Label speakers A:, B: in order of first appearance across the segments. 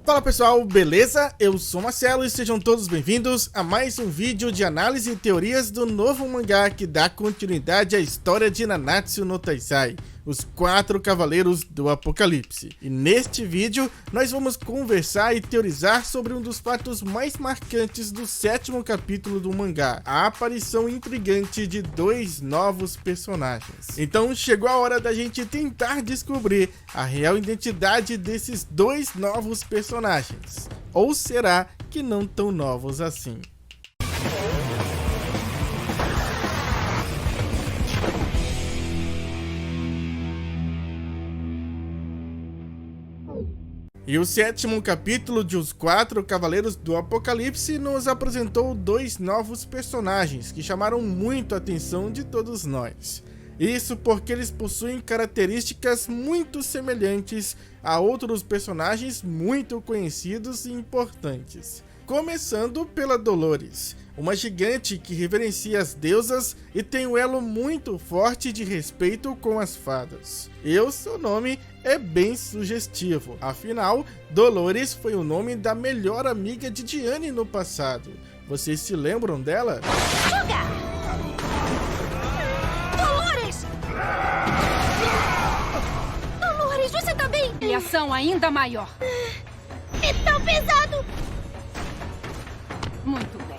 A: Fala pessoal, beleza? Eu sou Marcelo e sejam todos bem-vindos a mais um vídeo de análise e teorias do novo mangá que dá continuidade à história de Nanatsu no Taizai, os 4 Cavaleiros do Apocalipse. E neste vídeo nós vamos conversar e teorizar sobre um dos fatos mais marcantes do 7º capítulo do mangá, a aparição intrigante de 2 novos personagens. Então chegou a hora da gente tentar descobrir a real identidade desses 2 novos personagens. Ou será que não tão novos assim? E o 7º capítulo de Os 4 Cavaleiros do Apocalipse nos apresentou 2 novos personagens que chamaram muito a atenção de todos nós. Isso porque eles possuem características muito semelhantes a outros personagens muito conhecidos e importantes. Começando pela Dolores, uma gigante que reverencia as deusas e tem um elo muito forte de respeito com as fadas. E o seu nome é bem sugestivo, afinal, Dolores foi o nome da melhor amiga de Diane no passado. Vocês se lembram dela?
B: Dolores, você tá bem?
C: E ação ainda maior.
B: É tão pesado!
C: Muito bem.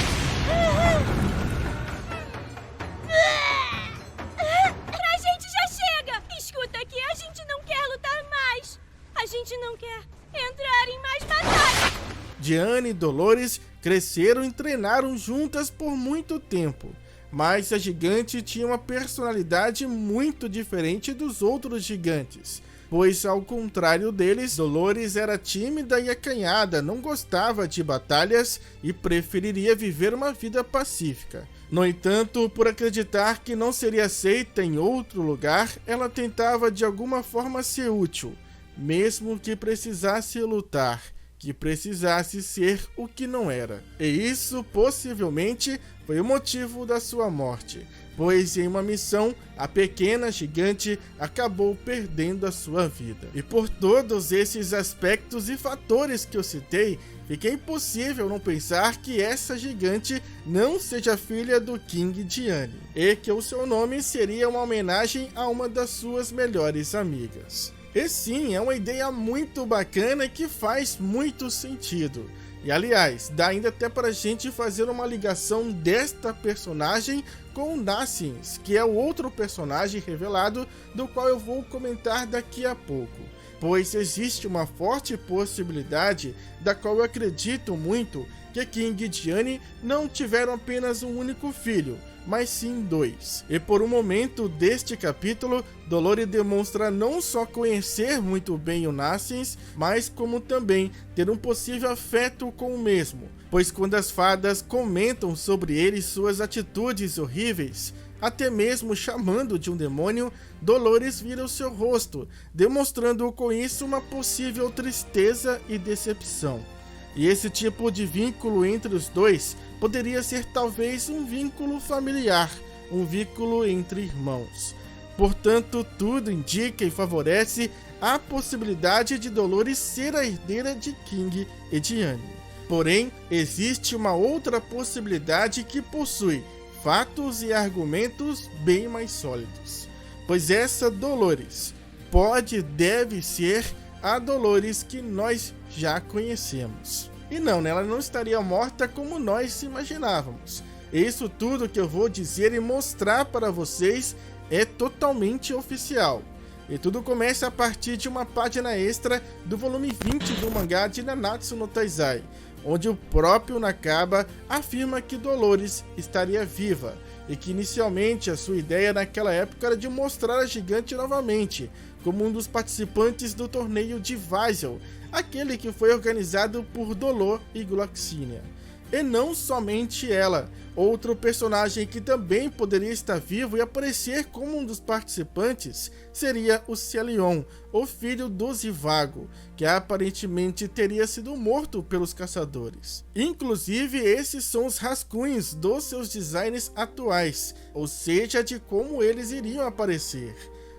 B: Pra gente já chega! Escuta aqui, a gente não quer lutar mais. A gente não quer entrar em mais batalhas.
A: Diane e Dolores cresceram e treinaram juntas por muito tempo. Mas a gigante tinha uma personalidade muito diferente dos outros gigantes, pois ao contrário deles, Dolores era tímida e acanhada, não gostava de batalhas e preferiria viver uma vida pacífica. No entanto, por acreditar que não seria aceita em outro lugar, ela tentava de alguma forma ser útil, mesmo que precisasse lutar, que precisasse ser o que não era. E isso possivelmente foi o motivo da sua morte, pois em uma missão, a pequena gigante acabou perdendo a sua vida. E por todos esses aspectos e fatores que eu citei, fica impossível não pensar que essa gigante não seja filha do King Diane, e que o seu nome seria uma homenagem a uma das suas melhores amigas. E sim, é uma ideia muito bacana e que faz muito sentido. E aliás, dá ainda até pra gente fazer uma ligação desta personagem com o Nassiens, que é o outro personagem revelado, do qual eu vou comentar daqui a pouco. Pois existe uma forte possibilidade, da qual eu acredito muito, que King e Diane não tiveram apenas um único filho, mas sim 2. E por um momento deste capítulo, Dolores demonstra não só conhecer muito bem o Nassiens, mas como também ter um possível afeto com o mesmo, pois quando as fadas comentam sobre ele e suas atitudes horríveis, até mesmo chamando de um demônio, Dolores vira o seu rosto, demonstrando com isso uma possível tristeza e decepção. E esse tipo de vínculo entre os dois poderia ser talvez um vínculo familiar, um vínculo entre irmãos. Portanto, tudo indica e favorece a possibilidade de Dolores ser a herdeira de King e Diane. Porém, existe uma outra possibilidade que possui fatos e argumentos bem mais sólidos. Pois essa Dolores pode e deve ser a Dolores que nós já conhecemos. E não, ela não estaria morta como nós imaginávamos. Isso tudo que eu vou dizer e mostrar para vocês é totalmente oficial. E tudo começa a partir de uma página extra do volume 20 do mangá de Nanatsu no Taizai, onde o próprio Nakaba afirma que Dolores estaria viva, e que inicialmente a sua ideia naquela época era de mostrar a gigante novamente, como um dos participantes do torneio de Vaisel, aquele que foi organizado por Dolor e Gloxinia. E não somente ela, outro personagem que também poderia estar vivo e aparecer como um dos participantes seria o Celion, o filho do Zivago, que aparentemente teria sido morto pelos caçadores. Inclusive, esses são os rascunhos dos seus designs atuais, ou seja, de como eles iriam aparecer.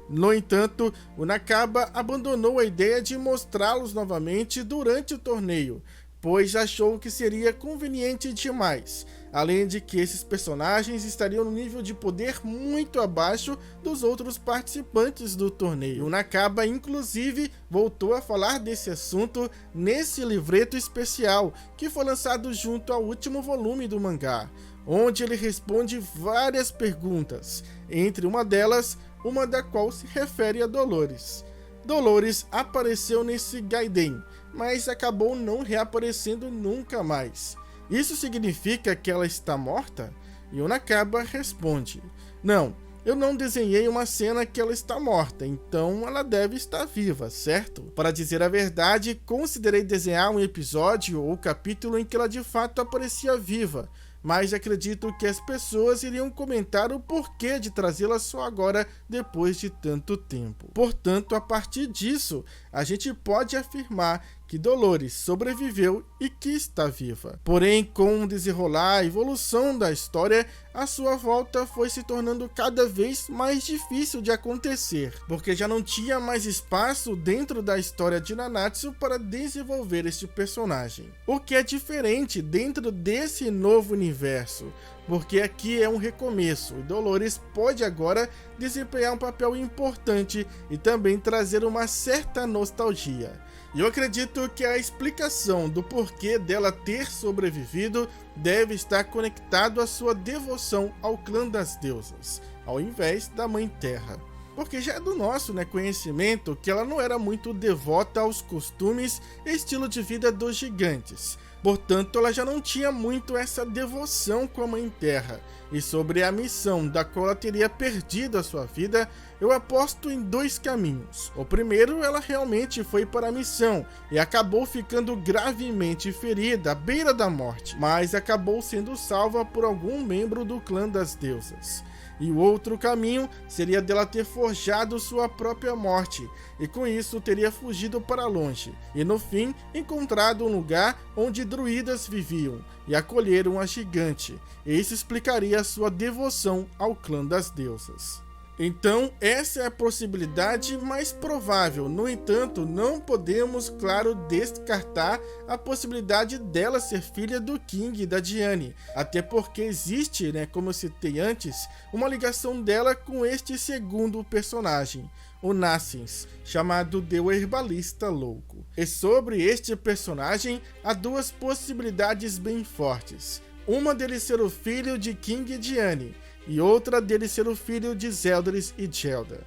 A: No entanto, o Nakaba abandonou a ideia de mostrá-los novamente durante o torneio, pois achou que seria conveniente demais, além de que esses personagens estariam no nível de poder muito abaixo dos outros participantes do torneio. O Nakaba, inclusive, voltou a falar desse assunto nesse livreto especial, que foi lançado junto ao último volume do mangá, onde ele responde várias perguntas, entre uma delas, uma da qual se refere a Dolores. Dolores apareceu nesse Gaiden, mas acabou não reaparecendo nunca mais. Isso significa que ela está morta? E o Nakaba responde: não, eu não desenhei uma cena que ela está morta, então ela deve estar viva, certo? Para dizer a verdade, considerei desenhar um episódio ou capítulo em que ela de fato aparecia viva, mas acredito que as pessoas iriam comentar o porquê de trazê-la só agora, depois de tanto tempo. Portanto, a partir disso, a gente pode afirmar que Dolores sobreviveu e que está viva. Porém, com o desenrolar, a evolução da história, a sua volta foi se tornando cada vez mais difícil de acontecer, porque já não tinha mais espaço dentro da história de Nanatsu para desenvolver este personagem. O que é diferente dentro desse novo universo, porque aqui é um recomeço e Dolores pode agora desempenhar um papel importante e também trazer uma certa nostalgia. E eu acredito que a explicação do porquê dela ter sobrevivido deve estar conectado à sua devoção ao clã das deusas, ao invés da Mãe Terra. Porque já é do nosso conhecimento que ela não era muito devota aos costumes e estilo de vida dos gigantes. Portanto, ela já não tinha muito essa devoção com a Mãe Terra. E sobre a missão da qual ela teria perdido a sua vida, eu aposto em dois caminhos. O primeiro, ela realmente foi para a missão e acabou ficando gravemente ferida à beira da morte, mas acabou sendo salva por algum membro do clã das deusas. E o outro caminho seria dela ter forjado sua própria morte, e com isso teria fugido para longe, e no fim encontrado um lugar onde druidas viviam, e acolheram a gigante. E isso explicaria sua devoção ao clã das deusas. Então, essa é a possibilidade mais provável. No entanto, não podemos, claro, descartar a possibilidade dela ser filha do King e da Diane. Até porque existe, como eu citei antes, uma ligação dela com este segundo personagem, o Nassens, chamado de o Herbalista Louco. E sobre este personagem, há duas possibilidades bem fortes. Uma dele ser o filho de King e Diane, e outra dele ser o filho de Zeldris e Gelda.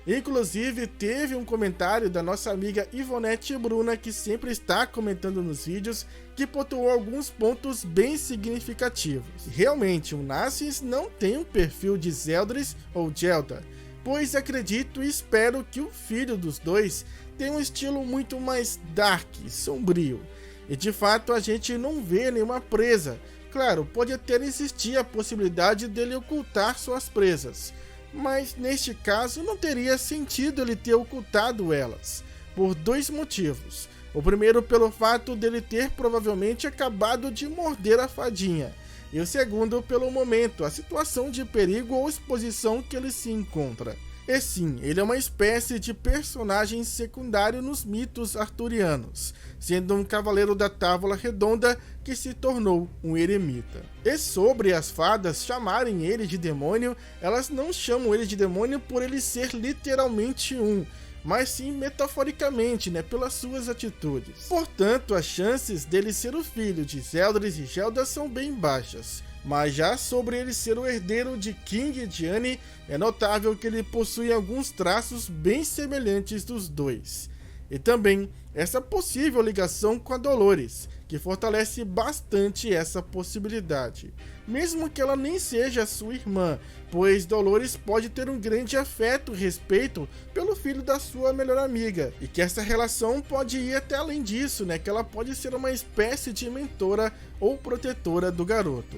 A: Inclusive, teve um comentário da nossa amiga Ivonete Bruna, que sempre está comentando nos vídeos, que pontuou alguns pontos bem significativos. Realmente, o Nassens não tem um perfil de Zeldris ou Gelda, pois acredito e espero que o filho dos dois tenha um estilo muito mais dark, sombrio. E de fato, a gente não vê nenhuma presa. Claro, pode até existir a possibilidade dele ocultar suas presas, mas neste caso não teria sentido ele ter ocultado elas, por dois motivos. O primeiro, pelo fato dele ter provavelmente acabado de morder a fadinha, e o segundo, pelo momento, a situação de perigo ou exposição que ele se encontra. E sim, ele é uma espécie de personagem secundário nos mitos arturianos, sendo um cavaleiro da Távola Redonda que se tornou um eremita. E sobre as fadas chamarem ele de demônio, elas não chamam ele de demônio por ele ser literalmente um, mas sim metaforicamente, pelas suas atitudes. Portanto, as chances dele ser o filho de Zeldris e Gelda são bem baixas. Mas já sobre ele ser o herdeiro de King e Diane, é notável que ele possui alguns traços bem semelhantes dos dois. E também essa possível ligação com a Dolores, que fortalece bastante essa possibilidade, mesmo que ela nem seja sua irmã, pois Dolores pode ter um grande afeto e respeito pelo filho da sua melhor amiga, e que essa relação pode ir até além disso, que ela pode ser uma espécie de mentora ou protetora do garoto.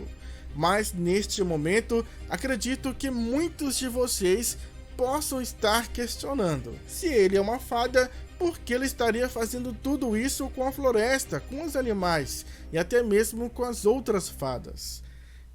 A: Mas neste momento, acredito que muitos de vocês possam estar questionando: se ele é uma fada, por que ele estaria fazendo tudo isso com a floresta, com os animais e até mesmo com as outras fadas?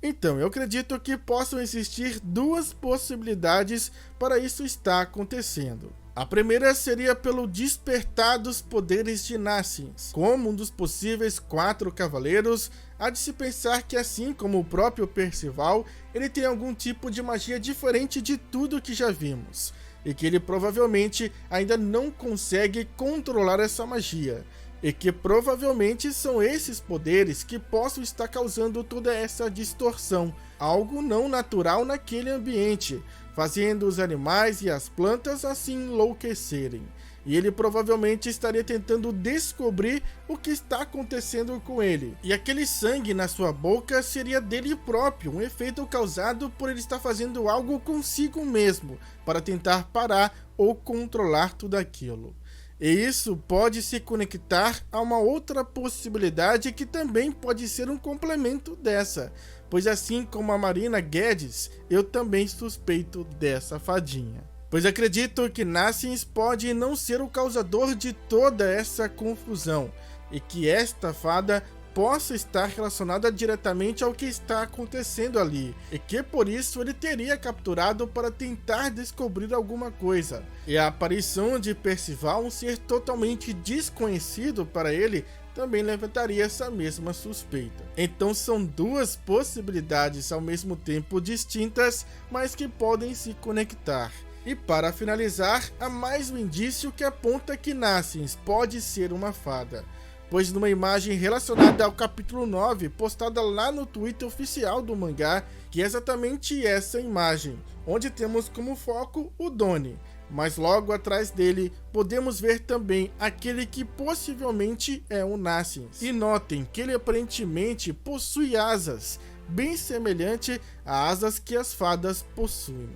A: Então, eu acredito que possam existir duas possibilidades para isso estar acontecendo. A primeira seria pelo despertar dos poderes de Naciens. Como um dos possíveis 4 cavaleiros, há de se pensar que, assim como o próprio Percival, ele tem algum tipo de magia diferente de tudo que já vimos, e que ele provavelmente ainda não consegue controlar essa magia, e que provavelmente são esses poderes que possam estar causando toda essa distorção, algo não natural naquele ambiente, fazendo os animais e as plantas assim enlouquecerem. E ele provavelmente estaria tentando descobrir o que está acontecendo com ele. E aquele sangue na sua boca seria dele próprio, um efeito causado por ele estar fazendo algo consigo mesmo, para tentar parar ou controlar tudo aquilo. E isso pode se conectar a uma outra possibilidade que também pode ser um complemento dessa, pois assim como a Marina Guedes, eu também suspeito dessa fadinha. Pois acredito que Naciens pode não ser o causador de toda essa confusão, e que esta fada possa estar relacionada diretamente ao que está acontecendo ali, e que por isso ele teria capturado para tentar descobrir alguma coisa. E a aparição de Percival, um ser totalmente desconhecido para ele, também levantaria essa mesma suspeita. Então são duas possibilidades ao mesmo tempo distintas, mas que podem se conectar. E para finalizar, há mais um indício que aponta que Naciens pode ser uma fada, pois numa imagem relacionada ao capítulo 9, postada lá no Twitter oficial do mangá, que é exatamente essa imagem, onde temos como foco o Doni, mas logo atrás dele podemos ver também aquele que possivelmente é o Naciens. E notem que ele aparentemente possui asas, bem semelhante às asas que as fadas possuem.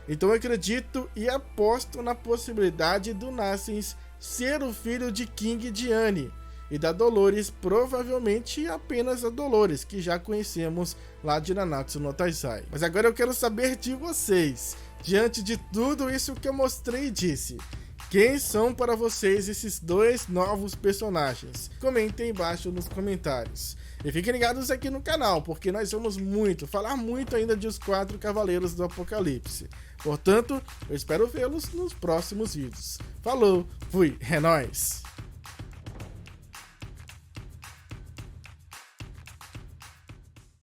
A: Então eu acredito e aposto na possibilidade do Naciens ser o filho de King Diane, e da Dolores provavelmente apenas a Dolores, que já conhecemos lá de Nanatsu no Taizai. Mas agora eu quero saber de vocês, diante de tudo isso que eu mostrei e disse, quem são para vocês esses dois novos personagens? Comentem aí embaixo nos comentários. E fiquem ligados aqui no canal, porque nós vamos falar muito ainda de os 4 Cavaleiros do Apocalipse. Portanto, eu espero vê-los nos próximos vídeos. Falou, fui, é nóis!